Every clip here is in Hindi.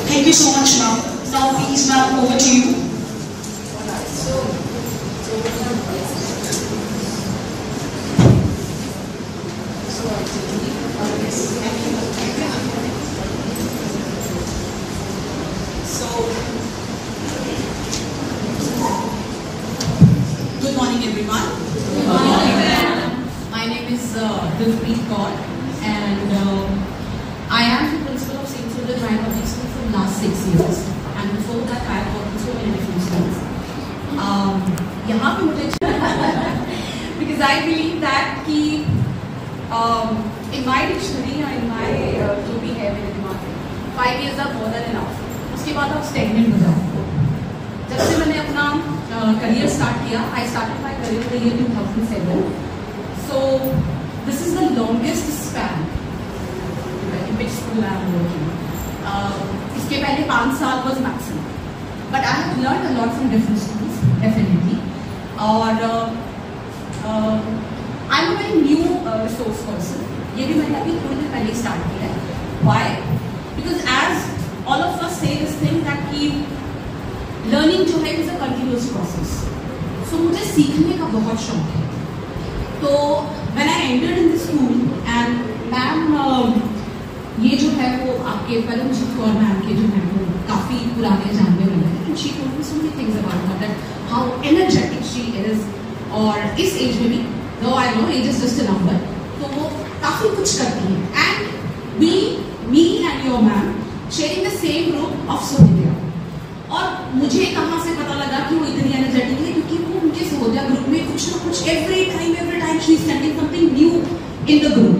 Thank you so much, ma'am. Now, please, ma'am, over to you. Good morning, everyone. Good morning. My name is Dilpreet Kaur, and I am the principal of St. Swithin Ryan Public School for the last 6 years. And before that, I have worked in so many different schools. यहाँ पे मुझे because I believe that कि in my dictionary or in my जो भी है मेरे दिमाग में 5 years are more than enough. उसके बाद आप stagnant हो जाओ. जब से मैंने अपना करियर स्टार्ट किया, I started my career in the year 2007. So this is the longest span in which school I am working. इसके पहले 5 साल was maximum. But I have learned a lot from different schools, definitely. और I'm a very new resource person. ये भी मैंने अभी थोड़ी देर पहले स्टार्ट किया है. Why? Because as all of us say this thing that कि learning जो है is a continuous process. So मुझे सीखने का बहुत शौक है. तो when I entered in the school and ma'am ये जो है वो आपके परमजीत कौर मैम के जो है वो काफ़ी पुराने जानने वाले हैं. She told me so many things about her, that how energetic she is. और इस एज में भी, though I know age is just a number, तो वो काफ़ी कुछ करती है. And me and your ma'am sharing the same group of Sohidya. और मुझे कहाँ से पता लगा कि वो इतनी एनर्जेटिक है, क्योंकि वो उनके सोहदिया ग्रुप में कुछ ना कुछ every time she is sending something new in the group.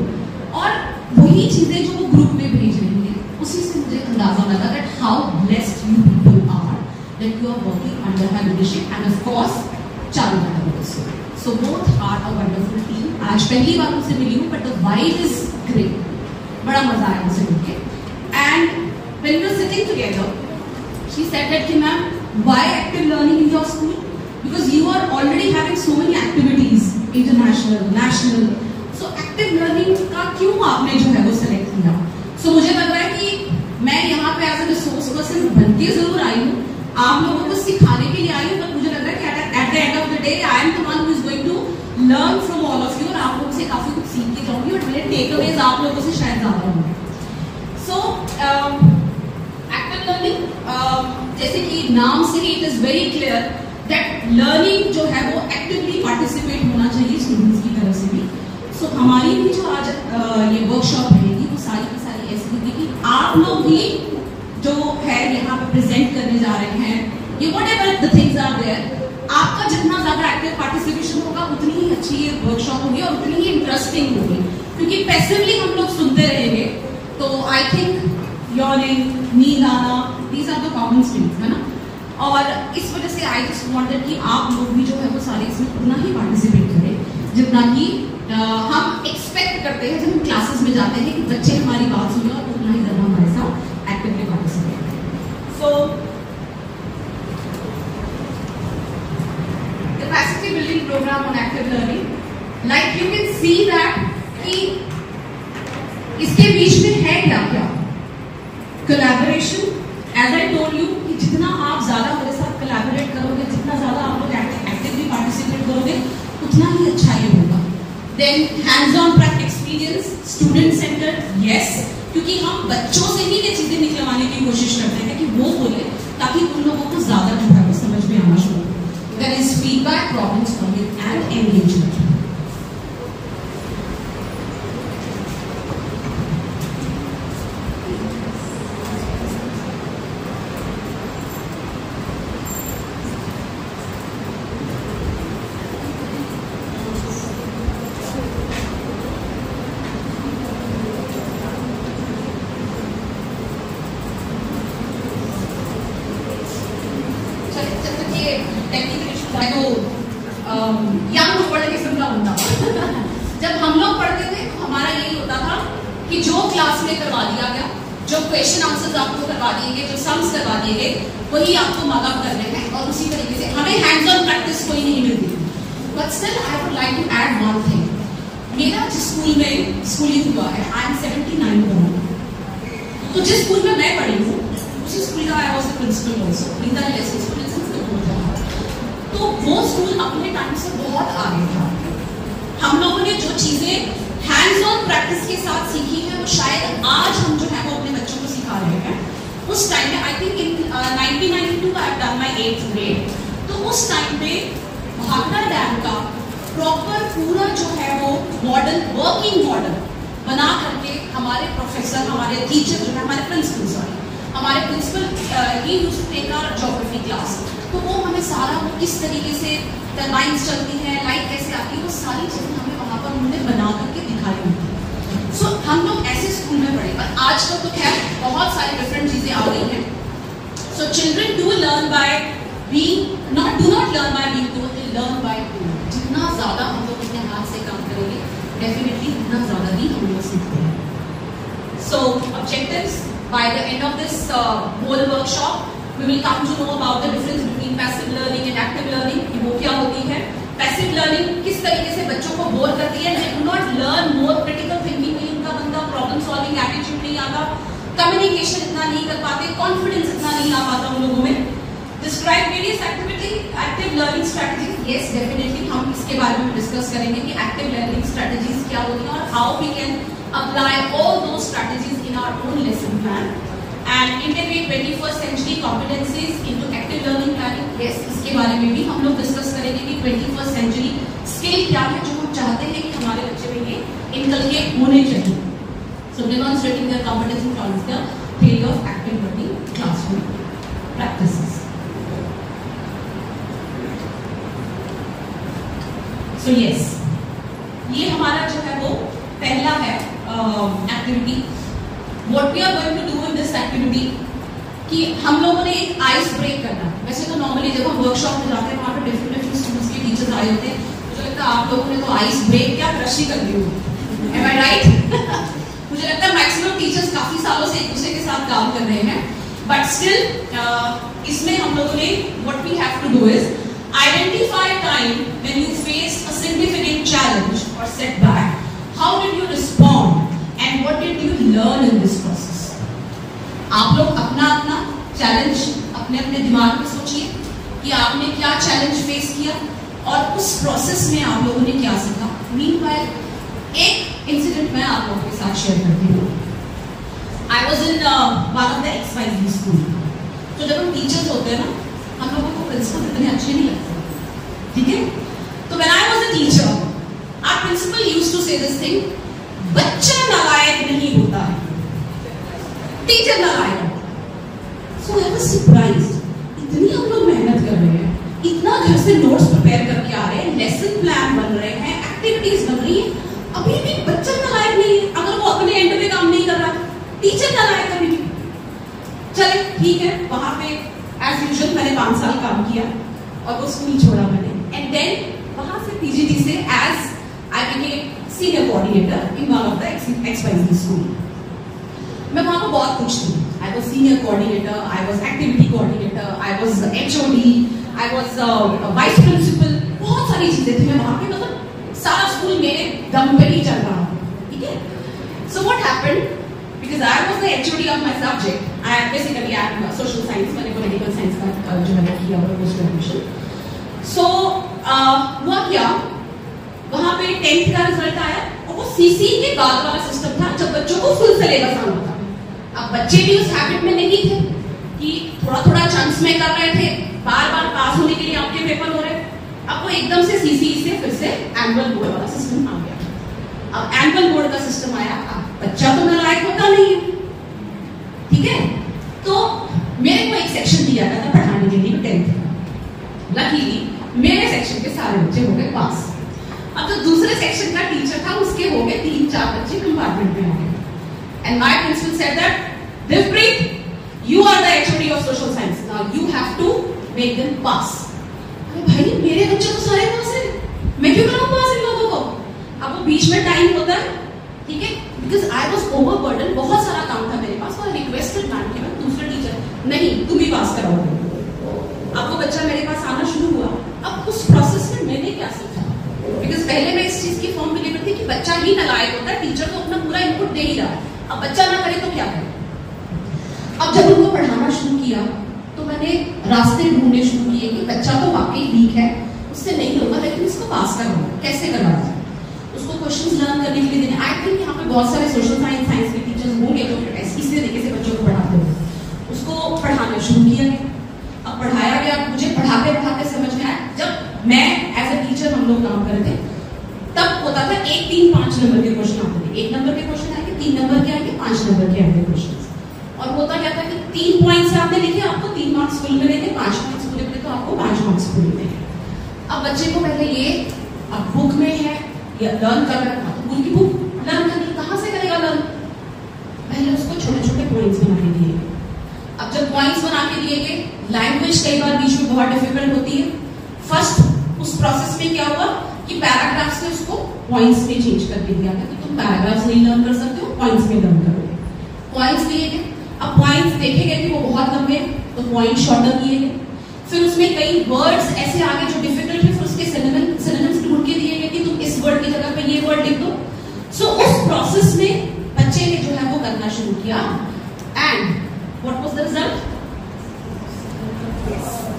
और वही चीजें जो वो ग्रुप में भेज रही है, उसी से मुझे अंदाजा लगा that how blessed you people are that you are working under her leadership, and of course Charu madam also. So both are a wonderful team. आज पहली बार उनसे मिली हूँ, but the vibe is great. बड़ा मजा आया उनसे मिलके. And when we were sitting together, she said that कि ma'am, why active learning in your school? Because you are already having so many activities, international, national. So active learning का क्यों आपने जो है वो select किया? So मुझे लग रहा है कि मैं यहाँ पे as a resource person बनके जरूर आई हूँ, आप लोगों को सिखाने के लिए आई हूँ, but मुझे लग रहा है कि at the end of the day I am the one who is going to learn from all of you, और आप लोगों से काफी कुछ सीख के जाऊंगी, और मेरे takeaways आप लोगों से शायद ज्यादा होंगे. So active learning, जैसे कि नाम से ही it is very clear that learning जो है वो actively participate होना चाहिए students की तरफ से भी. So हमारी भी जो आज ये वर्कशॉप रहेगी वो सारी की सारी ऐसी होगी कि आप लोग भी जो है यहाँ पे प्रेजेंट करने जा रहे हैं, ये whatever the things are there, आपका जितना ज्यादा एक्टिव पार्टिसिपेशन होगा उतनी ही अच्छी ये वर्कशॉप होगी और उतनी ही इंटरेस्टिंग होगी. क्योंकि पैसिवली हम लोग सुनते रहेंगे तो आई थिंक यॉर्निंग, नींद आना, these are the common things, है ना. और इस वजह से आई जस्ट वांटेड कि आप लोग भी जो है वो सारे इसमें उतना ही पार्टिसिपेट करें जितना कि हम एक्सपेक्ट करते हैं जब हम क्लासेस में जाते हैं कि बच्चे हमारी बात सुने और उतना ही ज़्यादा हमारे साथ एक्टिवली पार्टिसिपेट करें. So capacity building program on active learning, like you can see that कि इसके बीच में है क्या क्या collaboration. As I told you कि जितना आप ज्यादा मेरे साथ कोलैबोरेट करोगे, जितना ज्यादा आप लोग एक्टिवली पार्टिसिपेट करोगे, उतना ही अच्छा ये होगा. Then hands-on practice experience, student centered, yes, क्योंकि हम बच्चों से ही ये चीजें निकलवाने की कोशिश करते हैं कि वो बोले ताकि उन लोगों को ज्यादा जो है वो समझ में आना शुरू हो. There is feedback, problem solving and engagement. Young world किस्म का होता जब हम लोग पढ़ते थे तो हमारा यही होता था कि जो क्लास में करवा दिया गया, जो क्वेश्चन आंसर्स आपको करवा दिए गए, जो सम्स करवा दिए गए, वही आपको मार्कअप करने हैं और उसी तरीके से हमें हैंड्स ऑन प्रैक्टिस कोई नहीं मिलती. But still I would like to add one thing. मेरा जिस स्कूल में स्कूलिंग हुआ है, आई एम 79 बोर्न, तो जिस स्कूल में मैं पढ़ी हूँ उसी स्कूल का I was the principal also, प्रिंदा लेसन स्कूल इन सिंगापुर। तो वो स्कूल अपने टाइम से बहुत आगे था। हम लोगों ने जो चीजें हैंड्स ऑन प्रैक्टिस के साथ सीखी है वो शायद आज हम जो है वो अपने बच्चों को सिखा रहे हैं। उस टाइम में I think in 1992 I have done my 8th grade, तो उस टाइम पे भाखड़ा डैम का प्रॉपर पूरा जो है वो मॉडल, वर्किंग मॉडल बना करके हमारे प्रोफेसर, हमारे टीचर जो है, हमारे प्रिंसिपल ही used to take our geography class. तो वो हमें सारा वो किस तरीके से टर्बाइंस चलती है, लाइट कैसे आती है, वो सारी चीजें हमें वहाँ पर उन्होंने बना करके दिखाई होती है। सो हम लोग ऐसे स्कूल में पढ़े, पर आजकल तो खैर बहुत सारी डिफरेंट चीजें आ गई हैं। So children do learn by being, do not learn by being told, they learn by doing. जितना ज्यादा हम लोग अपने हाथ से काम करेंगे डेफिनेटली उतना ज्यादा ही हम लोग सीखते हैं। So objectives, by the end of this whole workshop we will come to know about the difference between passive learning and active learning, कि वो क्या होती है। passive learning किस तरीके से बच्चों को बोर करती है, they do not learn more, critical thinking नहीं उनका बनता, problem solving attitude नहीं आता, communication इतना नहीं कर पाते, confidence इतना नहीं आ पाता उन लोगों में। describe various active learning strategies, yes definitely हम इसके बारे में डिस्कस करेंगे कि active learning strategies क्या होती हैं और how we can apply all those strategies in our own lesson plan and integrate 21st century competencies into active learning planning। yes, इसके बारे में भी हम लोग डिस्कस करेंगे कि 21st century स्किल क्या है जो हम चाहते हैं कि हमारे बच्चे में ये इनकलकेट होने चाहिए। so demonstrating their competence in towards the theory of active learning classroom practices। so yes, ये हमारा जो है वो पहला है activity. What we are going to do in this activity कि हम लोगों ने एक आइस ब्रेक करना। वैसे तो नॉर्मली जब हम वर्कशॉप में जाते हैं वहाँ पे डिफरेंट स्कूल्स के टीचर्स आए होते हैं, मुझे लगता है आप लोगों ने तो आइस ब्रेक क्या रशी कर दी होगी। Am I right? मुझे लगता है मैक्सिमम टीचर्स काफी सालों से एक दूसरे के साथ काम कर रहे हैं, बट स्टिल इसमें हम लोगों ने what we have to do is identify a time when you faced a significant challenge or setback. How did you respond? And what did you learn in this process? आप लोग अपना अपना चैलेंज अपने अपने दिमाग में सोचिए कि आपने क्या चैलेंज फेस किया और उस प्रोसेस में आप लोगों ने क्या सीखा। मीनवाइल एक इंसिडेंट मैं आप लोगों के साथ शेयर करती हूँ। I was in one of the XYZ school। तो जब हम टीचर्स होते हैं ना, हम लोगों को प्रिंसिपल इतने अच्छे नहीं लगते, ठीक है। तो when I was a teacher, our principal used to say this thing, बच्चा नालायक नहीं होता है, टीचर नालायक होता। सो आई वाज सरप्राइज्ड, इतनी हम लोग मेहनत कर रहे हैं, इतना घर से नोट्स प्रिपेयर करके आ रहे हैं, लेसन प्लान बन रहे हैं, एक्टिविटीज बन रही है, अभी भी बच्चा नालायक नहीं है। अगर वो अपने एंड पे काम नहीं कर रहा, टीचर नालायक कभी नहीं। चले ठीक है, वहां पे एज यूजुअल मैंने 5 साल काम किया और वो स्कूल छोड़ा मैंने, एंड देन वहां से पीजीटी से as I became senior coordinator in one of the XYZ school। मैं वहाँ पर बहुत कुछ थी। I was senior coordinator, I was activity coordinator, I was HOD, I was vice principal, बहुत सारी चीजें थी मैं वहाँ पे, मतलब सारा स्कूल मेरे दम पे ही चल रहा था, ठीक है। So what happened? Because I was the HOD of my subject, I basically am social science, मैंने political science का जो है किया और post graduation। So हुआ क्या, वहां पे 10th का रिजल्ट आया और वो सीसी के बाद वाला सिस्टम था जब बच्चों को फुल सिलेबस आना था। अब बच्चे भी उस हैबिट में नहीं थे कि थोड़ा थोड़ा चांस में कर रहे थे, बार बार पास होने के लिए आपके पेपर हो रहे। अब वो एकदम से सीसी से फिर से एनुअल बोर्ड वाला सिस्टम आ गया। अब एनुअल बोर्ड का सिस्टम आया, अब बच्चा तो नालायक होता नहीं है, ठीक है। तो मेरे को एक सेक्शन दिया गया था पढ़ाने के लिए 10th का। लकीली मेरे सेक्शन के सारे बच्चे हो गए पास। अब तो दूसरे सेक्शन का टीचर था, उसके हो गए 3-4 बच्चे कंपार्टमेंट में हो गए। And my principal said that Divpreet, you are the HOD of social science, now you have to make them pass. अरे भाई मेरे बच्चे तो सारे पास हैं, मैं क्यों कराऊं पास इन लोगों को। अब वो बीच में टाइम होता है, ठीक है, बिकॉज आई वाज ओवरबर्डन, बहुत सारा काम था मेरे पास और रिक्वेस्टेड मैम कि मैं दूसरे टीचर नहीं तुम ही पास कराओगे। अब वो बच्चा मेरे पास आना शुरू हुआ। अब उस प्रोसेस में मैंने क्या सीखा, बिकॉज पहले मैं इस चीज की फॉर्म बिलीवर थी कि बच्चा ही नालायक होता है, टीचर तो अपना पूरा इनपुट दे ही रहा है, अब बच्चा ना करे तो क्या करे। अब जब उनको पढ़ाना पढ़ाना शुरू किया तो मैंने रास्ते ढूंढने शुरू किए कि बच्चा तो वाकई वीक है, उससे नहीं होगा, लेकिन इसको पास करवाना कैसे करवाना है, उसको क्वेश्चंस लर्न करने के लिए देने। आई थिंक यहाँ पे बहुत सारे सोशल साइंस के टीचर्स होंगे जो इसी तरीके से बच्चों को पढ़ाते हैं। उसको पढ़ाना शुरू किया गया, अब पढ़ाया गया, मुझे पढ़ाते पढ़ाते समझ में आया। जब मैं एज अ टीचर हम लोग काम करते तब होता था 1, 3, 5 नंबर के क्वेश्चन आते थे। 1 नंबर के क्वेश्चन आएंगे, 3 नंबर के आएंगे, 5 नंबर के आएंगे क्वेश्चन। और होता क्या था कि 3 पॉइंट्स आपने लिखे, आपको 3 मार्क्स फुल मिलेंगे, 5 मार्क्स पूरे मिले तो आपको 5 मार्क्स फुल मिलेंगे। अब बच्चे को पहले ये अब बुक में है या लर्न कर रहा है, तो उनकी बुक लर्न करनी कहाँ से करेगा लर्न? पहले उसको छोटे छोटे पॉइंट्स बना के दिए। अब जब पॉइंट्स बना के दिए गए, लैंग्वेज कई बार बीच में बहुत डिफिकल्ट होती है। फर्स्ट उस प्रोसेस में क्या हुआ कि पैराग्राफ से उसको पॉइंट्स में चेंज करके दिया गया कि तुम पैराग्राफ्स नहीं लर्न कर सकते हो, पॉइंट्स में लर्न करोगे। पॉइंट्स दिए गए, अब पॉइंट्स देखे गए कि वो बहुत लंबे तो पॉइंट शॉर्टर किए गए। फिर उसमें कई वर्ड्स ऐसे आ गए जो डिफिकल्ट है, फिर उसके सिनोनिम्स ढूंढ के दिए गए कि तुम इस वर्ड की जगह पे ये वर्ड लिख दो। सो उस प्रोसेस में बच्चे ने जो है वो करना शुरू किया and what was the result?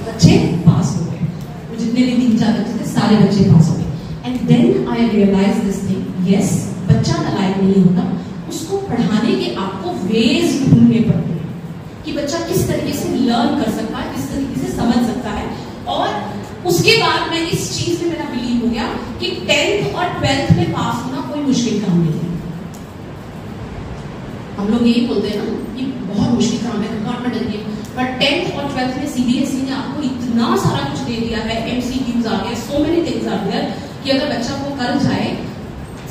बच्चे पास हो गए। जितने भी 3-4 बच्चे थे सारे बच्चे पास हो गए। And then I realise this thing, yes बच्चा नालायक नहीं होता, उसको पढ़ाने के आपको वेज ढूंढने पड़ते हैं कि बच्चा किस तरीके से लर्न कर सकता है, किस तरीके से समझ सकता है। और उसके बाद मैं इस चीज में मेरा बिलीव हो गया कि 10th और 12th में पास होना कोई मुश्किल काम नहीं है। हम लोग यही बोलते हैं ना कि बहुत मुश्किल काम है, गवर्नमेंट है, पर 10th और 12th में सीबीएसई ने आपको इतना सारा कुछ दे दिया है, एमसीक्यूज आ गए, सो मेनी थिंग्स आ गए कि अगर बच्चा वो कर जाए,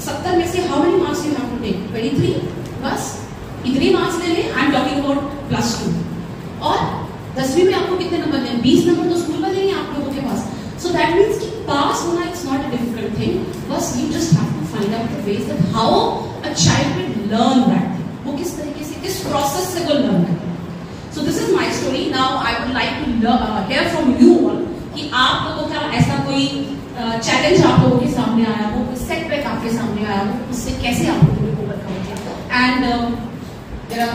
70 में से how many marks you have to take? 23, बस इतने मार्क्स ले लें। I am talking about +2। और 10वीं में आपको कितने नंबर लें? 20 नंबर तो स्कूल में देंगे आप लोगों के पास। सो दैट मीन्स कि पास होना it's not a difficult thing, बस you just have to find out the ways that how a child will learn that thing, वो किस तरीके से, किस प्रोसेस से वो लर्न करे। So this is my story. Now I would like to hear from you all कि आप लोगों का ऐसा कोई चैलेंज आप लोगों के सामने आया हो, कोई सेटबैक आपके सामने आया हो, उससे कैसे आप लोगों ने ओवरकम किया। And there are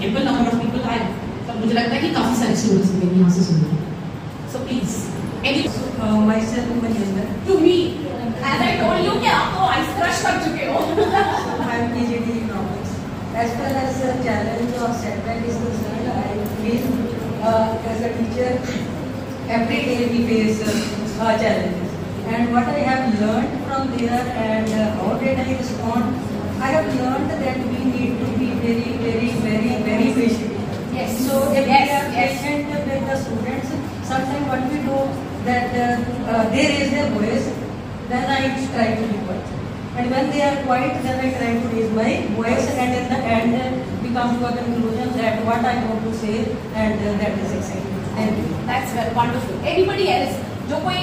ample number of people आए, तब मुझे लगता है कि काफी सारे स्टूडेंट्स हैं यहाँ से सुन रहे हैं। So please any myself Maninder. To me as I told you कि आप तो आइस क्रश कर चुके हो। I'm PhD economics. As far as the challenge or setback is concerned, I feel as a teacher, every day we face challenges. And what I have learned from there and how did I respond, I have learned that we need to be very, very, very, very patient. Yes. So if we are patient with the students, sometimes what we do that they raise their voice, then I try to be quiet. And when they are quiet, then I try to raise my voice, and in the end, we come to a conclusion that what I want to say, and that is exciting. Thank you. That's very wonderful. Anybody else जो कोई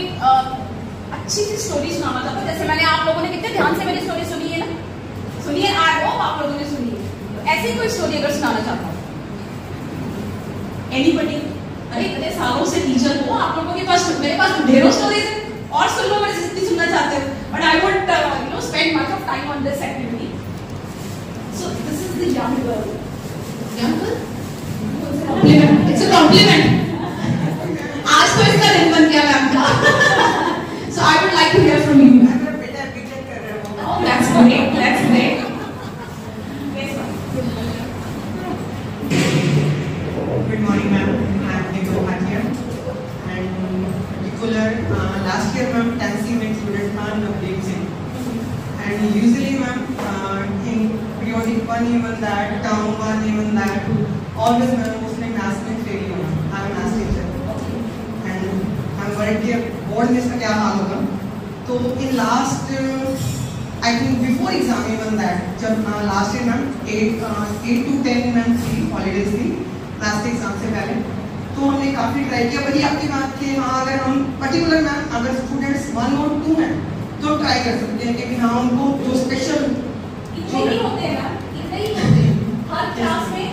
अच्छी सी स्टोरी सुनाना चाहता है? जैसे मैंने आप लोगों ने कितने ध्यान से मेरी स्टोरी सुनी है ना, सुनिए, आई होप आप लोगों ने सुनी है। तो ऐसी कोई स्टोरी अगर सुनाना चाहता हूँ, एनीबडी? अरे इतने सालों से टीचर हो आप लोगों के पास, मेरे पास ढेरों स्टोरीज है, और सुन लो, मैं जितनी सुनना चाहते हो, but I would spend much of time on this activity. So this is the young girl. Young girl? Compliment. It's a compliment. आज तो इसका दिन बन गया मैम का। So I would like to hear from you. Oh, that's great. That's great. Yes, ma'am. Good morning, ma'am. I am Nico Bhatia, and particular last year, ma'am, 10th में student था Navdeep Singh, and usually, ma'am, in periodic 1 even that, term 1 even that, always, ma'am, mostly maths में fail हुआ. I am maths teacher, and I'm worried कि board में इसका क्या हाल होगा. तो in last, I think before exam even that, जब last year, ma'am, 8 to 10 ma'am थी, holidays थी, maths के exam से पहले. तो हमने काफी ट्राई किया, भले आपकी बात के वहाँ अगर हम पर्टिकुलर मैम अगर स्टूडेंट्स 1 और 2 हैं तो ट्राई कर सकते हैं कि हाँ उनको जो स्पेशल इतने ही होते हैं ना, इतने ही होते हैं हर क्लास में।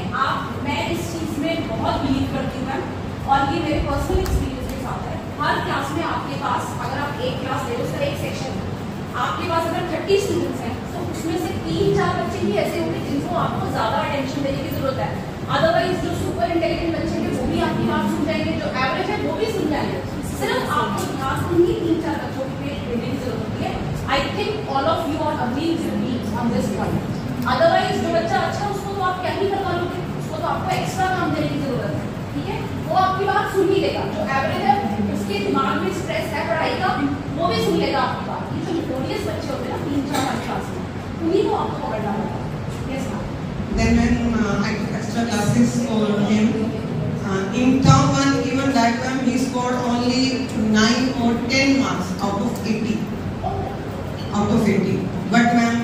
मैं इस चीज में बहुत बिलीव करती हूँ मैम, और ये मेरे पर्सनल एक्सपीरियंस के साथ है। हर क्लास में आपके पास, अगर आप एक क्लास ले लो, उसका एक सेक्शन, आपके पास अगर 30 स्टूडेंट्स हैं तो उसमें से 3-4 बच्चे ही ऐसे होंगे जिनको आपको ज्यादा अटेंशन देने की जरूरत है। अदरवाइज जो सुपर इंटेलिजेंट बच्चे हैं वो भी आपकी बात सुन जाएंगे, जो एवरेज है वो भी सुन जाएंगे। सिर्फ आपको ध्यान उन्हीं 3-4 बच्चों पे देने की जरूरत होती है। I think all of you are agreeing with me on this point. Otherwise जो बच्चा अच्छा उसको तो आप क्या ही करवा लोगे, उसको तो आपको एक्स्ट्रा काम देने की जरूरत है, ठीक है। वो आपकी बात सुन ही लेगा, जो एवरेज है उसके दिमाग में स्ट्रेस है पढ़ाई का, वो भी सुन लेगा आपकी बात। ये जो नोटोरियस बच्चे होते हैं ना 3-4 क्लास में, उन्हीं को आपको पकड़ना होगा। Yes ma'am. Then when I took extra classes for him, in term 1, even that time he scored only 9 or 10 marks out of 80. But ma'am,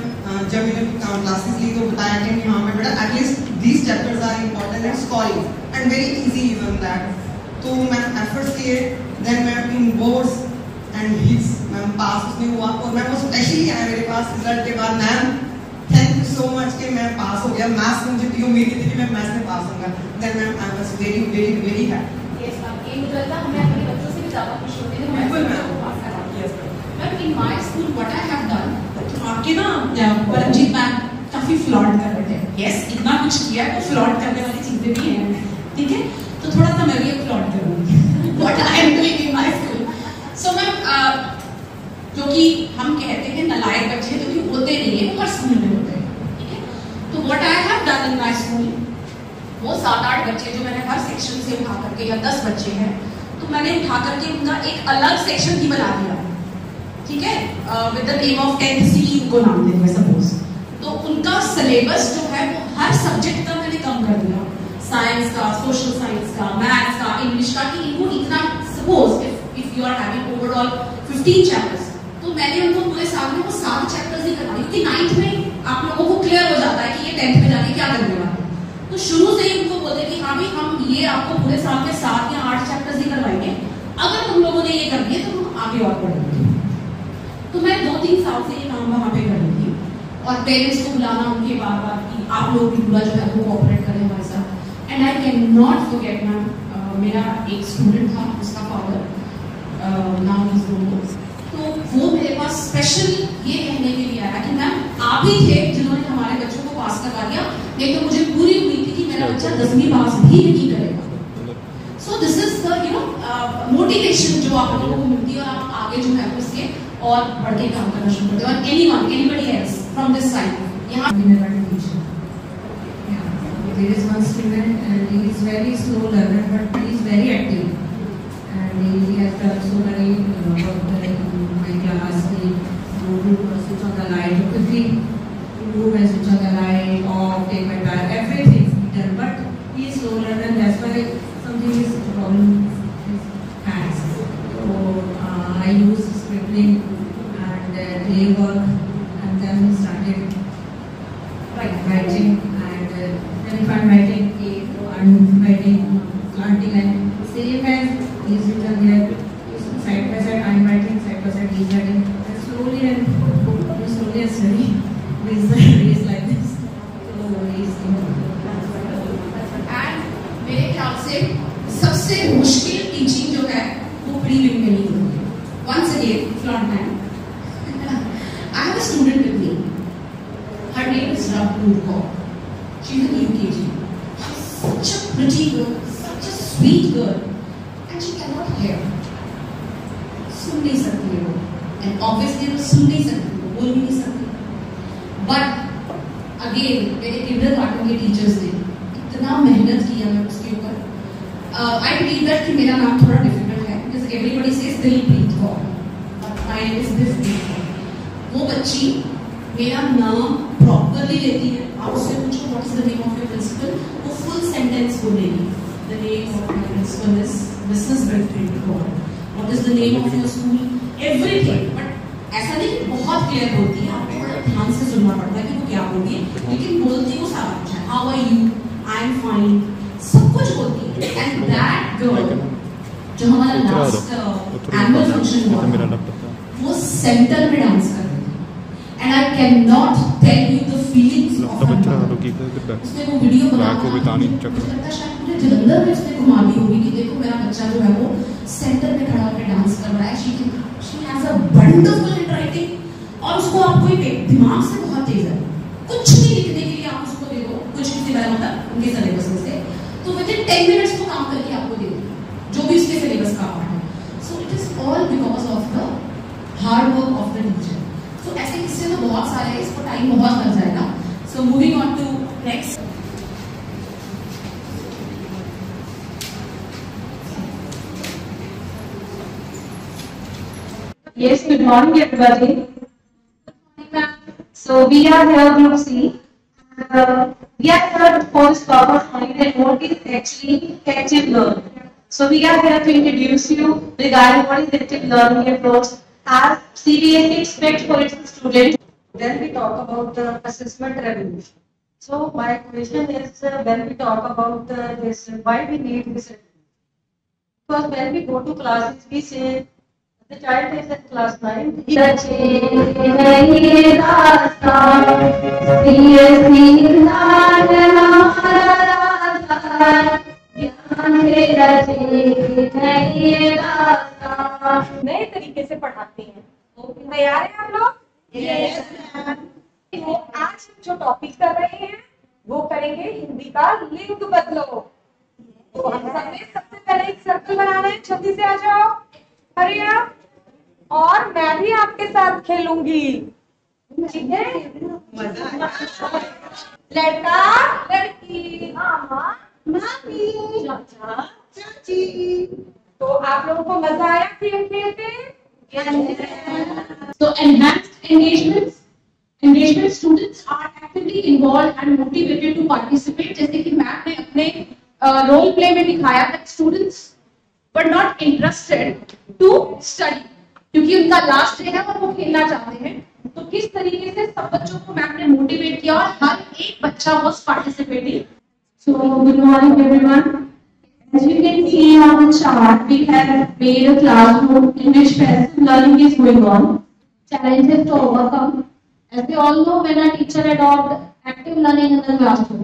जब मैंने क्लासेस ली तो बताया कि हाँ मैं बेटा at least these chapters are important and scoring and very easy even that. तो मैम efforts किए, then ma'am in boards and his ma'am pass उसने हुआ और मैम वो स्पेशली आया मेरे पास रिजल्ट के बाद, ma'am thank you so much कि मैं पास हो गया। मैथ्स मुझे थी उम्मीद थी कि मैं मैथ्स में पास होऊंगा। Then ma'am I was very very very happy. Yes ma'am, ये मुझे लगता है हमें अपने बच्चों से भी ज़्यादा खुश होते हैं। बिल्कुल ma'am. Ma'am in my school what I have done, आपके ना परमजीत मैम काफी फ्लॉट कर रहे थे। यस, इतना कुछ किया है तो फ्लॉट करने वाली चीजें भी हैं, ठीक है। तो थोड़ा सा मैं भी फ्लॉट करूंगी what I am doing in my school. So ma'am जो कि हम कहते हैं नलायक बच्चे जो कि होते नहीं है, हर स्कूल में होते हैं, ठीक है। तो what I have done in my school, वो 7-8 बच्चे जो मैंने हर सेक्शन से उठा करके, या 10 बच्चे हैं तो मैंने उठा करके उनका एक अलग सेक्शन ही बना दिया, ठीक है, with the name of 10th C उनको नाम दे दिया सपोज। तो उनका सिलेबस जो है वो हर सब्जेक्ट का मैंने कम कर दिया, साइंस का, सोशल साइंस का, मैथ्स का, इंग्लिश का, कि इनको इतना suppose if you are having overall 15 chapters, तो मैंने उनको पूरे साल में वो 7 चैप्टर्स ही करवाए, क्योंकि 9th में आप लोगों को क्लियर हो जाता है कि ये 10th में जाके क्या करने वाला है। तो शुरू से ही उनको बोलते कि हाँ भाई हम ये आपको पूरे साल में 7 या 8 चैप्टर्स ही करवाएंगे, अगर तुम लोगों ने ये कर दिए तो हम आगे और बढ़ेंगे। तो मैं 2-3 साल से ये काम वहाँ पे कर रही थी, और पेरेंट्स को बुलाना उनके बार-बार कि आप लोग भी पूरा जो है वो कोऑपरेट करें हमारे साथ। And I can not forget ma'am, मेरा एक स्टूडेंट था, उसका फादर नाउ इज नो, तो वो मेरे पास स्पेशल ये कहने के लिए आया कि मैम आप ही थे जिन्होंने हमारे बच्चों को पास करवा दिया, नहीं तो मुझे पूरी उम्मीद थी कि मेरा बच्चा 10वीं पास भी नहीं करेगा। सो this is the you know motivation जो आप लोगों को मिलती है, और आप आगे जो है उसके और बढ़ के काम करना शुरू करते हैं। और anybody else from this side, यहाँ there is one student and he is very slow learner but he is very active and he has done so many work in my class. He would switch on the light quickly, move and switch on the light, off, take my tire, everything he done, but he is slow learner, that's why something is problem with his hands. So I use scribbling and clay work, and then we started writing, and then if I'm writing A, so I'm writing planting and same as he's written there, side by side I'm writing, side by side he's writing, and slowly and slowly he's like this. So he's and मेरे ख्याल से सबसे मुश्किल टीचिंग जो है वो प्री विंग में नहीं होती। Once again front man, I have a student with me, her name is Raghu Kaur, she is in UKG, she is such a pretty girl, such a sweet girl, and she can not hear, सुन नहीं सकती है वो, एंड ऑब्वियसली वो सुन नहीं सकती, वो बोल भी नहीं सकती। बट अगेन मेरे किंडरगार्टन के टीचर्स ने इतना मेहनत किया मैं उसके ऊपर। आई बिलीव दैट कि मेरा नाम थोड़ा डिफिकल्ट है, because everybody says Dilpreet Kaur, but my name is Dilpreet. वो बच्ची मेरा नाम प्रॉपरली लेती है, आप उससे पूछो what is the name of your principal, वो फुल सेंटेंस बोलेगी, the name of my principal is Mrs Dilpreet Kaur, what is the name of your school, everything. बट ऐसा नहीं कि बहुत क्लियर बोलती है, आपको बड़ा ध्यान से सुनना पड़ता है कि वो क्या बोल रही है, लेकिन बोलती वो सारा कुछ है, how are you, I am fine, सब कुछ बोलती है। एंड दैट गर्ल जो हमारा लास्ट एनुअल फंक्शन हुआ वो सेंटर में डांस कर रही थी, and I can not tell you the feelings of उसने वो वीडियो बना के शायद पूरे जलंधर में उसने घुमा दी होगी कि देखो मेरा बच्चा जो है वो सेंटर में खड़ा होकर डांस कर रहा है, she has a wonderful handwriting, और उसको आप कोई दिमाग से बहुत तेज है, कुछ भी लिखने के लिए आप उसको देखो, कुछ भी मतलब उनके सिलेबस से, तो विद इन 10 मिनट्स वो काम करके आपको दे देगा जो भी उसके सिलेबस का पार्ट है. So it is all because of the hard work of the teacher. So ऐसे किस्से तो बहुत सारे हैं, इसको टाइम बहुत लग जाएगा. So moving on to next. Yes, good morning everybody. So we are here group C. We are here for this purpose only that what is actually active learning. So we are here to introduce you regarding what is active learning approach as CBSE expects for its students. Then we talk about the assessment revolution. So my question is, when we talk about this, why we need this? Because when we go to classes, we say the child is in class 9. नए तरीके से पढ़ाते हैं. तैयार हैं आप लोग? Yes. आज जो टॉपिक कर रहे हैं वो करेंगे हिंदी का लिंग बदलो. तो हम सबने सबसे पहले एक सर्कल बनाना है. जल्दी से आ जाओ. हरी आप. और मैं भी आपके साथ खेलूंगी. ठीक है? लड़का लड़की मामा मामी चाचा चाची. तो आप लोगों को मजा आया खेल खेलते? So enhanced engagement students are actively involved and motivated to participate. जैसे कि मैम ने अपने रोल प्ले में दिखाया that students were not interested to study, क्योंकि उनका लास्ट डे है और वो खेलना चाहते हैं. तो किस तरीके से सब बच्चों को मैम ने मोटिवेट किया और हर एक बच्चा was participating. So good morning everyone. As you can see on the chart, we have made a classroom in which passive learning is going on. Challenges to overcome. As we all know, when a teacher adopts active learning in the classroom,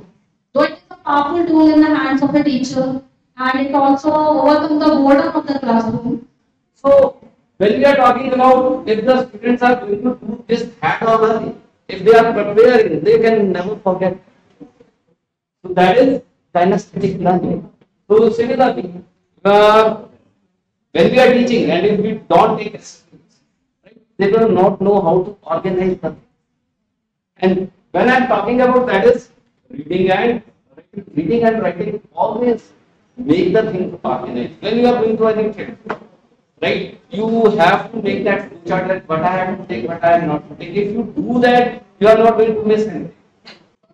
though it is a powerful tool in the hands of a teacher, and it also overcomes the boredom of the classroom. So when we are talking about if the students are going to do this hands-on learning, if they are preparing, they can never forget. So that is kinesthetic learning. So similarly, when we are teaching and if we don't take it, right, they will not know how to organize them. And when I am talking about that is reading and writing always make the thing organized. When you are going to any thing, right, you have to make that chart that what I have to take, what I am not to take. If you do that, you are not going to miss anything.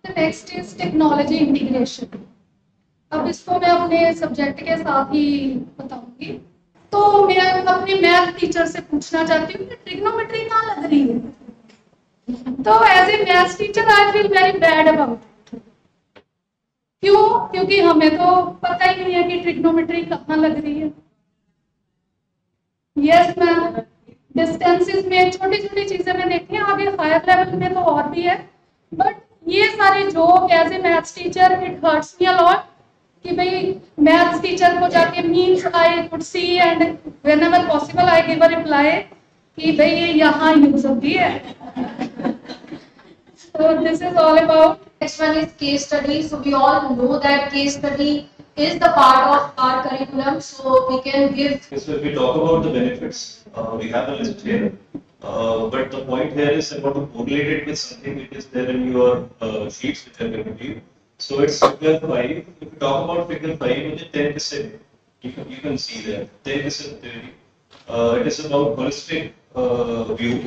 The next is technology integration. अब इसको मैं अपने सब्जेक्ट के साथ ही बताऊंगी. तो मैं अपने मैथ टीचर से पूछना चाहती हूँ कि ट्रिग्नोमेट्री कहाँ लग रही है. तो as a math teacher I feel very bad about. क्यों? क्योंकि हमें तो पता ही नहीं है कि ट्रिग्नोमेट्री कहाँ लग रही है. यस मैम, डिस्टेंसेस में छोटी छोटी चीजें मैं देखी हैं. आगे हायर लेवल में तो और भी है, बट ये सारे joke as a maths teacher it hurts me a lot कि भाई मैथ्स टीचर को जाके means I could see and whenever possible I give a reply कि भाई ये यहाँ यूज होती है. So this is all about. Next one is case study. So we all know that case study is the part of our curriculum. So we can give. So if we talk about the benefits, we have a list here. But the point here is I want to correlate it with something which is there in your sheets which are going to give. So it's figure 5. If we talk about figure 5, which is 10%, you can see that 10% theory. It is about holistic view.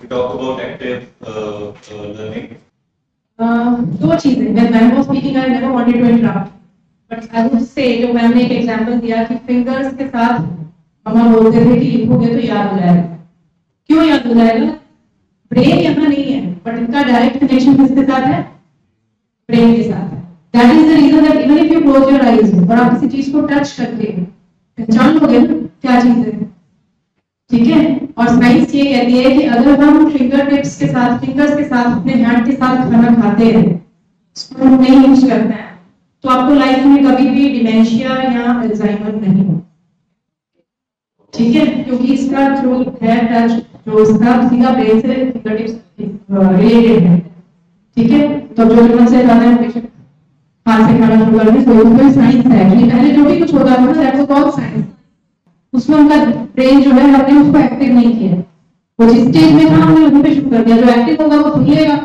We talk about active learning. दो चीजें. When I was speaking, I never wanted to interrupt, but I would say जो मैम ने एक एग्जांपल दिया कि फिंगर्स के साथ मम्मा बोलते थे कि लिखोगे तो याद हो जाएगा. क्यों याद हो जाएगा? ब्रेन यहाँ नहीं है, बट इनका डायरेक्ट कनेक्शन किसके साथ है? ब्रेन के साथ है. That is the reason that even if you close your eyes और आप किसी चीज को टच करके पहचान लोगे ना क्या चीज है, ठीक है. और साइंस ये कहती है कि अगर हम फिंगर्स के साथ अपने हैंड के साथ खाना खाते हैं, स्पून नहीं यूज करते हैं, तो आपको लाइफ में कभी भी डिमेंशिया या अल्जाइमर नहीं हो. ठीक है, क्योंकि इसका जो है टच जो इसका सीधा ब्रेन से फिंगरटिप्स रिलेटेड है. ठीक है, तो जो मन से जाना है हाथ से खाना शुरू कर दी, तो उसमें साइंस है एक्चुअली। पहले जो भी कुछ होता था दैट वाज ऑल साइंस, उसमें उनका ब्रेन जो है हमने उसको एक्टिव नहीं किया, वो जिस स्टेज में था हमने वहीं पे शुरू कर दिया। जो एक्टिव होगा वो सुन लेगा,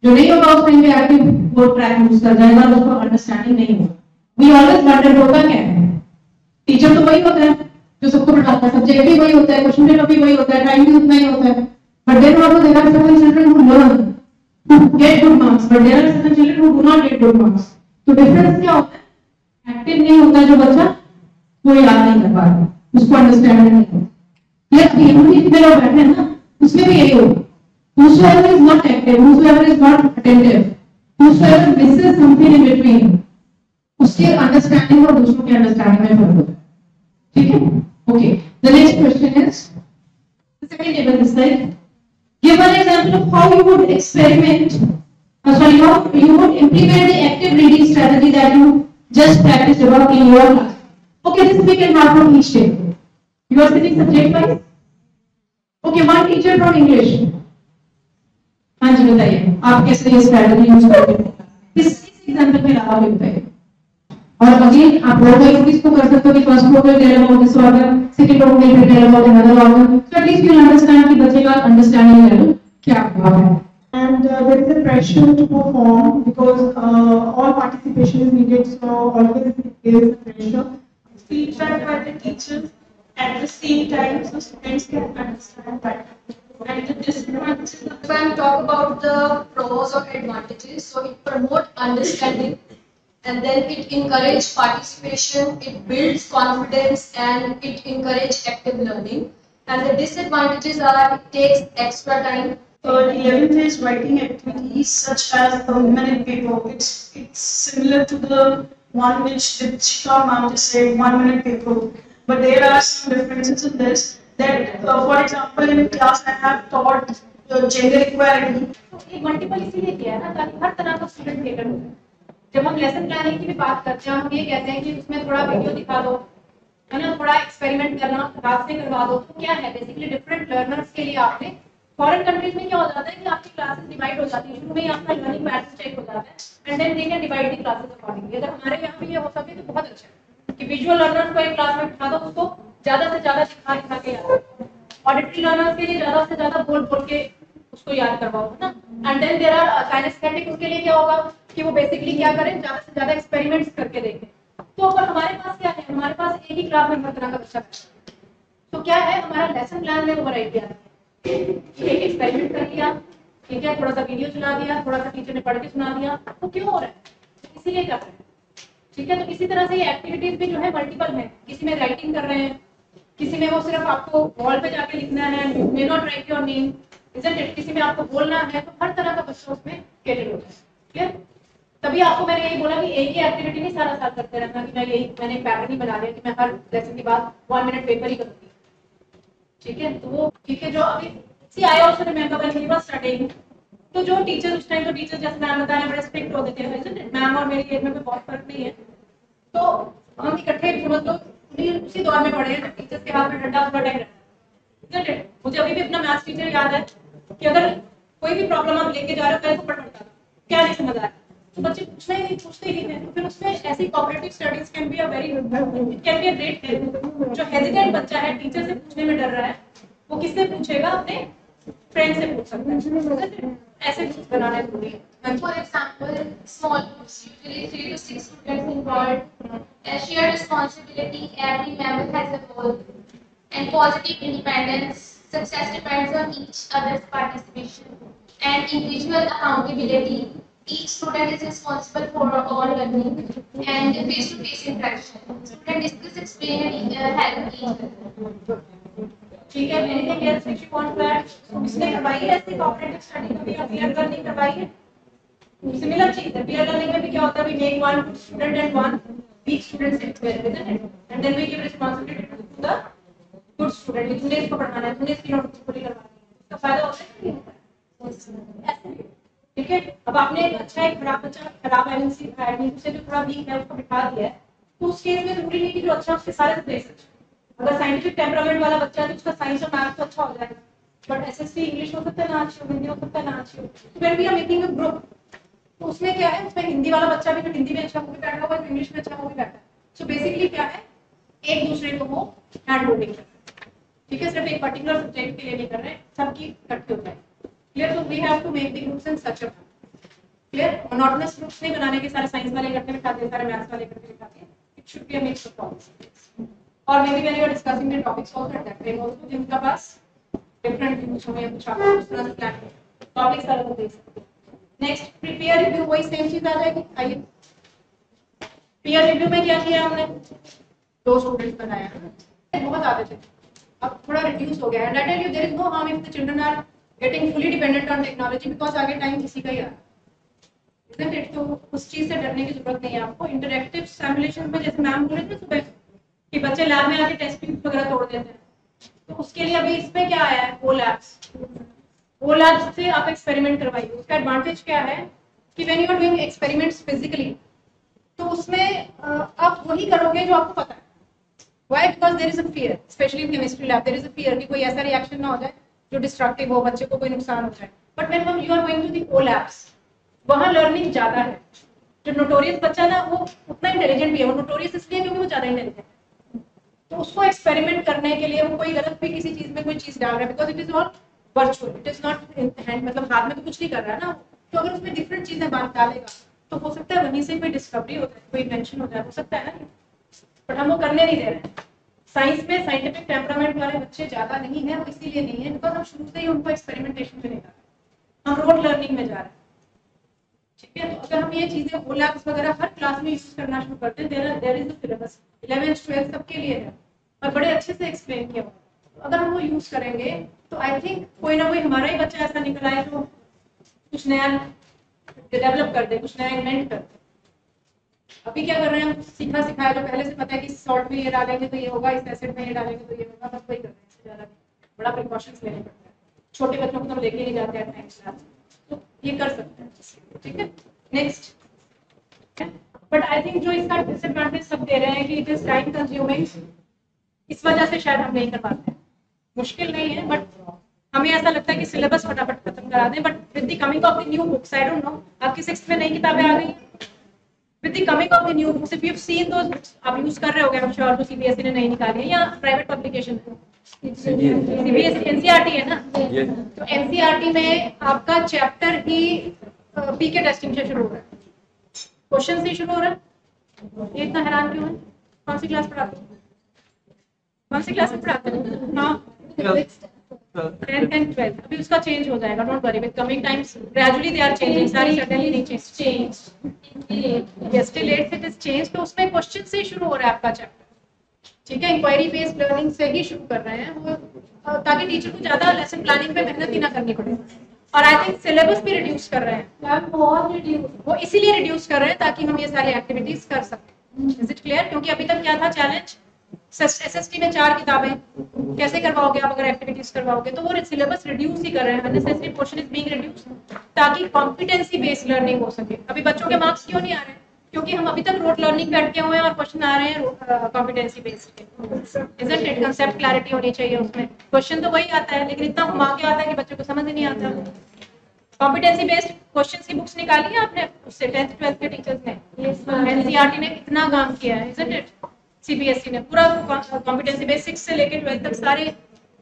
जो नहीं होगा उस टाइम पे एक्टिव वो ट्रैक लूज कर जाएगा, उसको अंडरस्टैंडिंग नहीं होगा। वी ऑलवेज वंडर होता क्या है, टीचर तो वही होता है जो सबको पढ़ाता है, सब्जेक्ट भी वही होता है, क्वेश्चन पेपर भी वही होता है, टाइम भी उतना ही होता है, but there are there are certain children who learn to get good marks, but there are certain children who do not get good marks. तो डिफरेंस क्या होता है, एक्टिव नहीं होता जो बच्चा, वो याद नहीं कर पा रहा, उसको अंडरस्टैंड नहीं होता। ये अभी हम जितने लोग बैठे हैं ना, उसमें भी यही होगा, whosoever is not active, whosoever is not attentive, whosoever misses something in between, उसके अंडरस्टैंडिंग और दूसरों के अंडरस्टैंडिंग में फर्क होता है, ठीक है? Okay, the next question is, the second table is like, give an example of how you would experiment, how you would implement the active reading strategy that you just practiced about in your class. Okay, this we can have from each table. You are sitting subject wise. Okay, one teacher from English. हाँ जी बताइए, आप कैसे ये strategy यूज करते हैं? किस एग्जाम्पल के अलावा भी बताइए। और अगेन आप और कोई इसको कर सकते हो कि फर्स्ट रो पे tell about this order, second row पे tell about another order, so at least you understand कि बच्चे का अंडरस्टैंडिंग लेवल क्या हुआ है। And there is a pressure to perform because all participation is needed, so always there is a pressure. Feedback by the teachers at the same time, so students can understand that. And the disadvantages. If I talk about the pros or advantages, so it promotes understanding, and then it encourages participation, it builds confidence, and it encourages active learning. And the disadvantages are it takes extra time. 11th is writing activities such as the women in paper. It's similar to the one which Dipshika ma'am just said, 1 minute paper. But there are some differences in this. That, for example, in class I have taught gender equality. तो ये मल्टीपल इसीलिए किया है ना, ताकि हर तरह का स्टूडेंट कैटर हो जाए। जब हम लेसन प्लानिंग की भी बात करते हैं, हम ये कहते हैं कि उसमें थोड़ा वीडियो दिखा दो, है ना, थोड़ा एक्सपेरिमेंट करना हाथ से करवा दो। तो क्या है बेसिकली डिफरेंट लर्नर्स के लिए आपने, फॉरेन कंट्रीज में क्या हो जाता है कि आपकी क्लासेस डिवाइड हो जाती है, शुरू में ही आपका लर्निंग पैटर्न चेक हो जाता है and then they can divide the classes accordingly. अगर हमारे यहाँ पे ये हो सके तो बहुत अच्छा है कि विजुअल लर्नर्स को एक क्लास में बिठा दो, उसको ज्यादा से ज्यादा दिखा के याद, ऑडिटरी लर्नर्स के लिए ज्यादा से ज्यादा बोल के उसको याद करवाओ, है ना। And then there are kinesthetic, उसके लिए क्या होगा कि वो बेसिकली क्या करें, ज्यादा से ज्यादा एक्सपेरिमेंट्स करके देखें। तो अगर हमारे पास क्या है, हमारे पास एक ही क्लास में हर तरह का बच्चा है, तो क्या है हमारा लेसन प्लान में वैरायटी आती है। एक एक्सपेरिमेंट कर लिया, ठीक है, थोड़ा सा वीडियो चला दिया, थोड़ा सा टीचर ने पढ़ के सुना दिया, तो क्यों हो रहा है, इसीलिए कर रहे हैं, ठीक है। तो इसी तरह से ये एक्टिविटीज भी जो है मल्टीपल है, किसी में राइटिंग कर रहे हैं, किसी में वो सिर्फ आपको वॉल पे जाके लिखना है, you may not right your name, isn't it, किसी में आपको बोलना है, तो हर तरह का बच्चा उसमें कैटर होता है, क्लियर। तभी आपको मैंने यही बोला कि एक ही एक्टिविटी नहीं सारा साल करते रहना, कि मैंने एक पैटर्न ही बना लिया कि मैं हर लेसन के बाद 1 मिनट पेपर ही करूंगी, ठीक है। तो वो ठीक है, जो अभी see I also remember when he was studying, तो जो टीचर उस टाइम, तो टीचर जैसे मैम बताया बड़े स्ट्रिक्ट होते थे, इजंट मैम और मेरी एज में कोई बहुत फर्क नहीं है, तो हम इकट्ठे समझ लो उसी दौर में पढ़े हैं जब टीचर्स के हाथ में डंडा पूरा टाइम रहता है। मुझे अभी भी अपना मैथ्स टीचर याद है कि अगर कोई भी प्रॉब्लम आप लेके जा रहे हो पहले थप्पड़ पड़ता था, क्या नहीं समझ आ रहा, तो बच्चे पूछते ही नहीं थे। तो फिर उसमें ऐसी cooperative studies can be a very it can be a great help. जो हेजिटेंट बच्चा है, टीचर से पूछने में डर रहा है, वो किससे पूछेगा, अपने फ्रेंड से पूछ सकता है। ऐसे कुछ बनाना जरूरी है। For example, small groups, usually 3 to 6 students involved, a shared responsibility, every member has a role, and positive independence. Success depends on each other's participation, and individual accountability. Each student is responsible for all learning, and face-to-face interaction. Student discuss, explain, and help each other. ठीक है, anything else which you want to add? इसने करवाई है ऐसे कोऑपरेटिव स्टडी कभी आप पीयर लर्निंग करवाई है? सिमिलर चीज है, पीयर लर्निंग में भी क्या होता है, we make one student and one weak student sit together, isn't it, and then we give responsibility to the good student कि तूने इसको पढ़ाना है, तूने इसकी नोट्स पूरी करवानी है, इसका फायदा होता है कि नहीं होता है, ऐसे भी, ठीक है। अब आपने एक अच्छा एक खराब बच्चा, खराब एडमिशन से जो थोड़ा वीक है उसको बिठा दिया है, तो उस केस में जरूरी नहीं कि जो अच्छा उसके सारे सब्जेक्ट अच्छे। अगर साइंटिफिक टेम्परामेंट वाला बच्चा है तो उसका साइंस और मैथ्स तो अच्छा हो जाएगा, बट एसएससी इंग्लिश हो सकता है ना अच्छी हो, हिंदी हो सकता है ना अच्छी हो। When we are making a group, तो उसमें क्या है, उसमें हिंदी वाला बच्चा भी जो हिंदी में अच्छा मूवी बैठा हुआ है, इंग्लिश में अच्छा मूवी बैठा है। सो बेसिकली क्या है, एक दूसरे को वो हैंड होल्डिंग कर रहे हैं, ठीक है, सिर्फ एक पर्टिकुलर सब्जेक्ट के लिए नहीं कर रहे हैं, सबकी इकट्ठे होता है। क्लियर? तो we have to make the groups in such a clear, monotonous groups नहीं बनाने के, सारे साइंस वाले इकट्ठे बिठाते हैं, सारे मैथ्स वाले इकट्ठे बिठाते हैं। It should be a mix of topics, और maybe when you are discussing the topics also at that time also जिनका पास डिफरेंट व्यूज हो या कुछ आप उस तरह से प्लान करें, टॉपिक्स अलग देख सकते हैं। नेक्स्ट प्रिपेयर रिव्यू, वही सेम चीज आ जाएगी। आइए पीयर रिव्यू में क्या किया हमने, 2 स्टूडेंट्स बनाया, बहुत आते थे, अब थोड़ा रिड्यूस हो गया। And I tell you there is no harm if the children are getting fully dependent on technology, because आगे टाइम किसी का ही आ रहा है, isn't it? तो उस चीज से डरने की जरूरत नहीं है आपको। इंटरैक्टिव सिमुलेशन में जैसे मैम बोले थे सुबह कि बच्चे लैब में आके टेस्ट ट्यूब वगैरह तोड़ देते हैं, तो उसके लिए अभी इसमें क्या आया है, ओ लैब्स से आप एक्सपेरिमेंट करवाइए। उसका एडवांटेज क्या है कि when you are doing experiments physically, तो उसमें आप वही करोगे जो आपको पता है। Why? Because there is a fear, especially in chemistry lab, there is a fear कि कोई ऐसा रिएक्शन ना हो जाए जो डिस्ट्रक्टिव हो, बच्चे को कोई नुकसान हो जाए। But when you are going to the o labs, वहाँ लर्निंग ज्यादा है। जो नोटोरियस बच्चा ना, वो उतना इंटेलिजेंट भी है, वो नोटोरियस इसलिए क्योंकि वो ज्यादा इंटेलिजेंट है, तो उसको एक्सपेरिमेंट करने के लिए वो कोई गलत भी किसी चीज में कोई चीज डाल रहा है, because it is all virtual, it is not in hand, मतलब हाथ में तो कुछ नहीं कर रहा है ना, तो अगर उसमें डिफरेंट चीजें बात डालेगा तो हो सकता है वहीं से कोई डिस्कवरी हो जाए, कोई इन्वेंशन हो जाए, हो सकता है ना, बट हम वो करने नहीं दे रहे हैं। साइंस में साइंटिफिक टेम्परामेंट वाले बच्चे ज्यादा नहीं है, वो इसीलिए नहीं है बिकॉज हम शुरू से ही उनको एक्सपेरिमेंटेशन में नहीं कर रहे, हम रोड लर्निंग में जा रहे हैं, ठीक है। तो अगर हम ये चीजें ओ लैब्स वगैरह हर क्लास में यूज करना शुरू करते हैं, there is the syllabus 11th 12th सबके लिए है और बड़े अच्छे से एक्सप्लेन किया हुआ, तो अगर हम वो यूज करेंगे तो आई थिंक कोई ना कोई हमारा ही बच्चा ऐसा निकल आए जो कुछ नया डेवलप कर दे, कुछ नया इन्वेंट कर दे। अभी क्या कर रहे हैं हम, सीखा सिखाया जो पहले से पता है कि सॉल्ट में ये डालेंगे तो ये होगा, इस एसिड में ये डालेंगे तो ये होगा, बस वही कर रहे हैं, इससे ज्यादा बड़ा प्रिकॉशंस लेने पड़ते हैं। छोटे बच्चों को तो लेके नहीं जाते हैं टाइम क्लास, तो ये कर सकते हैं, ठीक है। नेक्स्ट, बट आई थिंक जो इसका डिसएडवांटेज सब दे रहे हैं कि इट इज टाइम कंज्यूमिंग, इस वजह से शायद हम नहीं कर पाते हैं। मुश्किल नहीं है, बट हमें ऐसा लगता है कि सिलेबस फटाफट खत्म करा दें, but with the coming of the new books, I don't know आपकी 6th में नई किताबें आ गई, with the coming of the new books, if you've seen those books, आप यूज कर रहे होगे, I'm sure, जो CBSE ने नहीं निकाली है या प्राइवेट पब्लिकेशन है, CBSE NCERT है ना, तो NCERT में आपका चैप्टर ही पीके टेस्टिंग से शुरू हो रहा है, क्वेश्चन से शुरू हो रहा है। ये इतना हैरान क्यों है? कौन सी क्लास पढ़ाते हैं, कौन सी क्लास में पढ़ाते हैं? हाँ, 10th and 12th, अभी उसका चेंज हो जाएगा, don't worry, with coming times gradually they are changing, सारी सडनली नहीं change, yes till 8th it is change, तो उसमें क्वेश्चन से ही शुरू हो रहा है आपका चैप्टर, ठीक है, इंक्वायरी बेस्ड लर्निंग से ही शुरू कर रहे हैं वो, ताकि टीचर को ज्यादा लेसन प्लानिंग पे मेहनत ही ना करनी पड़े। और आई थिंक सिलेबस भी रिड्यूस कर रहे हैं, वो इसीलिए रिड्यूस कर रहे हैं ताकि हम ये सारी एक्टिविटीज कर सकें। Is it clear? क्योंकि अभी तक क्या था चैलेंज, SST में 4 किताबें कैसे करवाओगे आप, अगर एक्टिविटीज करवाओगे, तो वो सिलेबस रिड्यूस ही कर रहे हैं, unnecessary portion is being reduce, ताकि कॉम्पिटेंसी बेस्ड लर्निंग हो सके। अभी बच्चों के मार्क्स क्यों नहीं आ रहे? क्योंकि हम अभी तक रोड लर्निंग पे अटके हुए हैं और क्वेश्चन आ रहे हैं कॉम्पिटेंसी बेस्ड के। Isn't it? कंसेप्ट क्लैरिटी होनी चाहिए उसमें, क्वेश्चन तो वही आता है लेकिन इतना घुमा के आता है कि बच्चों को समझ ही नहीं आता। कॉम्पिटेंसी बेस्ड क्वेश्चन की बुक्स निकाली है आपने उससे 10th 12th के टीचर्स ने, NCERT ने इतना काम किया है, इजंट इट? CBSE ने पूरा कॉम्पिटेंसी बेस्ड 6 से लेकर 12th तक सारे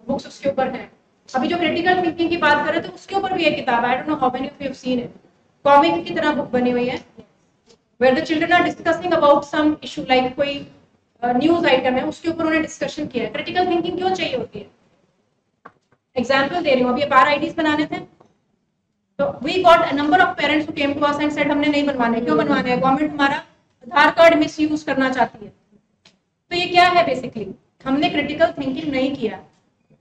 बुक्स उसके ऊपर हैं। अभी जो क्रिटिकल थिंकिंग की बात करें तो उसके ऊपर भी एक किताब, I don't know how many of you have seen it, comic की तरह बुक बनी हुई है, where the children are discussing about some issue, like कोई न्यूज आइटम है उसके ऊपर उन्हें डिस्कशन किया है। क्रिटिकल थिंकिंग क्यों चाहिए होती है? एग्जाम्पल दे रही हूँ, अभी बार IDs बनाने थे, तो we got a number of parents who came to us and said हमने नहीं बनवाने। क्यों बनवाने हैं? गवर्नमेंट हमारा आधार कार्ड मिस यूज करना चाहती है। तो ये क्या है? बेसिकली हमने क्रिटिकल थिंकिंग नहीं किया।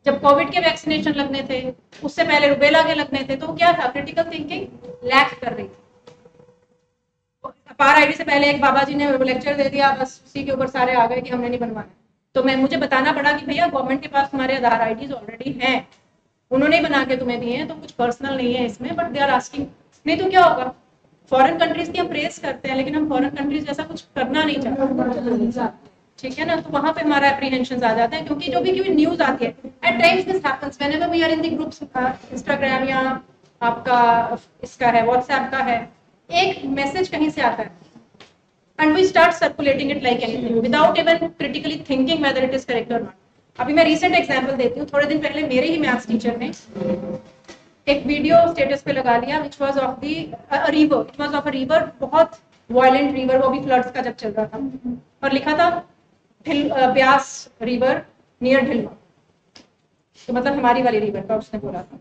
जब कोविड के वैक्सीनेशन लगने थे, उससे पहले रुबेला के लगने थे, तो क्या था? क्रिटिकल थिंकिंग लैक कर रही थी। पार आईडी से पहले एक बाबा जी ने लेक्चर दे दिया, बस उसी के ऊपर सारे आ गए कि हमने नहीं बनवाना। तो मुझे बताना पड़ा कि भैया गवर्नमेंट के पास तुम्हारे आधार IDs ऑलरेडी हैं, उन्होंने ही बना के तुम्हें दिए हैं, तो कुछ पर्सनल नहीं है इसमें, बट दे आर आस्किंग। नहीं तो क्या होगा? फॉरेन कंट्रीज की हम प्रेस करते हैं लेकिन हम फॉरेन कंट्रीज जैसा कुछ करना नहीं चाहते, ठीक है ना? तो वहां पे हमारा एप्रीहेंशन आ जाता है, क्योंकि जो भी न्यूज आती है, at times this happens whenever we are in the groups, Instagram या आपका इसका है, व्हाट्सएप का है, एक मैसेज कहीं से आता है and we start circulating it like anything without even critically thinking whether it is correct or not. अभी मैं recent example देती हूँ. थोड़े दिन पहले मेरे ही मैथ्स टीचर ने एक वीडियो स्टेटस पे लगा लिया which was of the river. It was of a river, बहुत violent river, वो भी floods का जब चल रहा था, और लिखा था ब्यास रिवर नियर ढिलवा, तो मतलब हमारी वाली रिवर का उसने बोला था.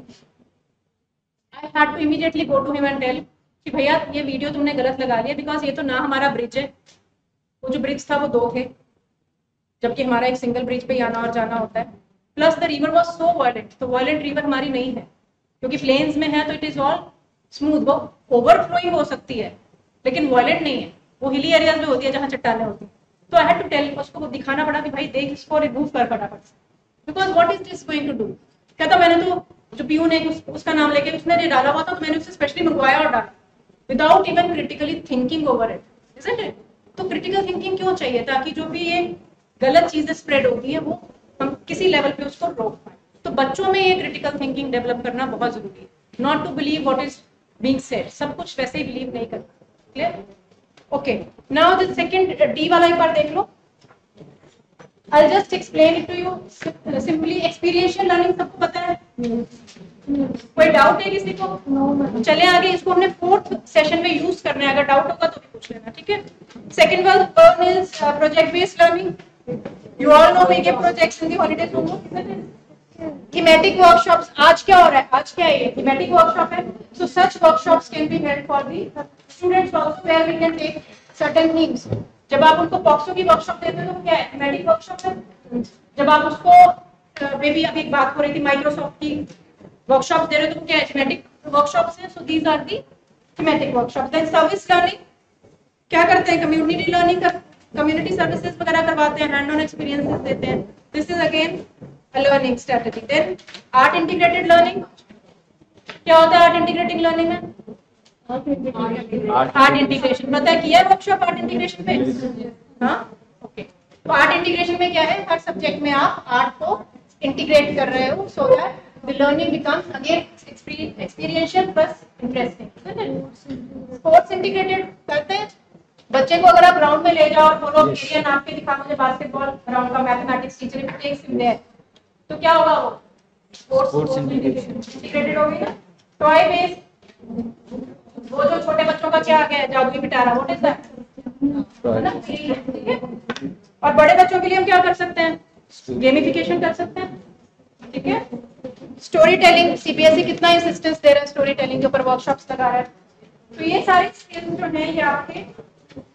I had to immediately go to him and tell कि भैया ये वीडियो तुमने गलत लगा लिया, बिकॉज ये तो ना हमारा ब्रिज है, वो जो ब्रिज था वो 2 थे, जबकि हमारा एक सिंगल ब्रिज पे आना और जाना होता है. Plus the river was so violent, तो वायलेंट रिवर हमारी नहीं है, क्योंकि प्लेन्स में है तो इट इज ऑल स्मूथ. वो ओवरफ्लोइंग हो सकती है लेकिन वायलेंट नहीं है, वो हिली एरियाज में होती है जहाँ चट्टाने होती है. तो आई हैड टू टेल, उसको दिखाना पड़ा कि भाई देख इसको रिमूव कर फटाफट, because what is this going to do. कहता मैंने तो जो पीयू ने उसका नाम लेके उसने डाला हुआ था, तो मैंने उसे स्पेशली मंगवाया और डाला without even critically thinking over it, isn't it. तो क्रिटिकल थिंकिंग क्यों चाहिए? ताकि जो भी ये गलत चीजें स्प्रेड होती है वो हम किसी लेवल पे उसको रोक पाए. तो बच्चों में ये क्रिटिकल थिंकिंग डेवलप करना बहुत जरूरी है. Not to believe what is being said, सब कुछ वैसे ही बिलीव नहीं करना. Clear? Okay, now the second D वाला एक बार देख लो. I'll just explain it to you simply. Experiential learning सबको पता है? कोई डाउट है किसी को? चले आगे. इसको हमने 4th सेशन में यूज करना है, अगर डाउट होगा तो भी पूछ लेना, ठीक है? Second one is project based learning. You all know we give projects in the holidays homework. Thematic workshops. आज क्या हो रहा है? आज क्या है? ये थीमेटिक वर्कशॉप है. So such workshops can be held for the students also, where we can take certain themes. जब आप उनको पॉक्सो की वर्कशॉप देते हो तो क्या है? थीमेटिक वर्कशॉप है. जब आप उसको मे बी अभी एक बात हो रही थी माइक्रोसॉफ्ट की वर्कशॉप दे रहे हो तो क्या है? थीमेटिक वर्कशॉप्स हैं. So these are the thematic workshop. Then service learning क्या करते हैं? कम्युनिटी लर्निंग, कम्युनिटी सर्विसेज वगैरह करवाते हैं, हैंड ऑन एक्सपीरियंसेस देते हैं. This is again a learning strategy. Then art integrated learning. क्या होता है आर्ट इंटीग्रेटेड लर्निंग में? आर्ट इंटीग्रेशन पता है किया वर्कशॉप आर्ट इंटीग्रेशन पे? हाँ, ओके. तो आर्ट इंटीग्रेशन में क्या है? हर सब्जेक्ट में आप आर्ट को इंटीग्रेट कर रहे हो so that the learning becomes again experiential plus interesting. Sports integrated करते हैं. बच्चे को अगर आप ग्राउंड में ले जाओ और बोलो एरिया नाप के दिखा मुझे बास्केटबॉल ग्राउंड का, मैथमेटिक्स टीचर भी टेक्स देयर, तो क्या होगा? वो स्पोर्ट्स इंटीग्रेटेड होगी ना. टॉय बेस्ड, वो जो छोटे बच्चों का क्या आ गया जादुई पिटारा, व्हाट इज दैट, है ना? ठीक है. और बड़े बच्चों के लिए हम क्या कर सकते हैं? गेमिफिकेशन कर सकते हैं. ठीक है. स्टोरी टेलिंग, सीबीएसई कितना इंसिस्टेंस दे रहा है स्टोरी टेलिंग के ऊपर, वर्कशॉप्स लगा रहा है. तो ये सारे स्किल्स जो हैं ये आपके,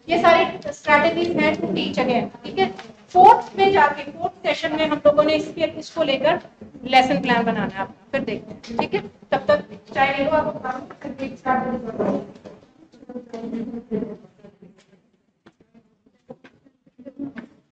ये सारे स्ट्रैटेजीज हैं टू टीच अगेन. ठीक है. 4th में जाके 4th सेशन में हम लोगों ने इसको लेकर लेसन प्लान बनाना है अपना, फिर देखते हैं. ठीक है. तब तक चाय ले लो आप.